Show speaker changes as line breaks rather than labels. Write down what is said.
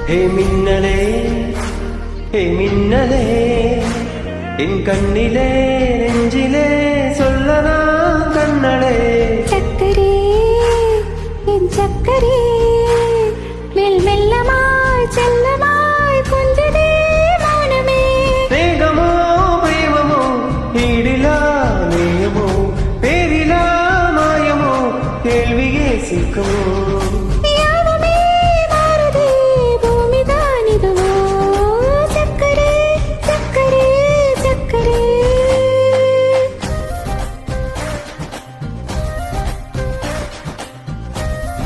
ஹே மின்னலே ஹே மின்னலே என் கண்ணிலே நெஞ்சிலே சொல்லனா கண்ணளே
சக்கரே என் சக்கரே மெல் மெல்லமாய் செல்லமாய் கொஞ்சதே மௌனமே
மேகமோ பிரேமமோ ஈடிலா நேயமோ பேரிலா மாயமோ கேள்வியே சிக்கமோ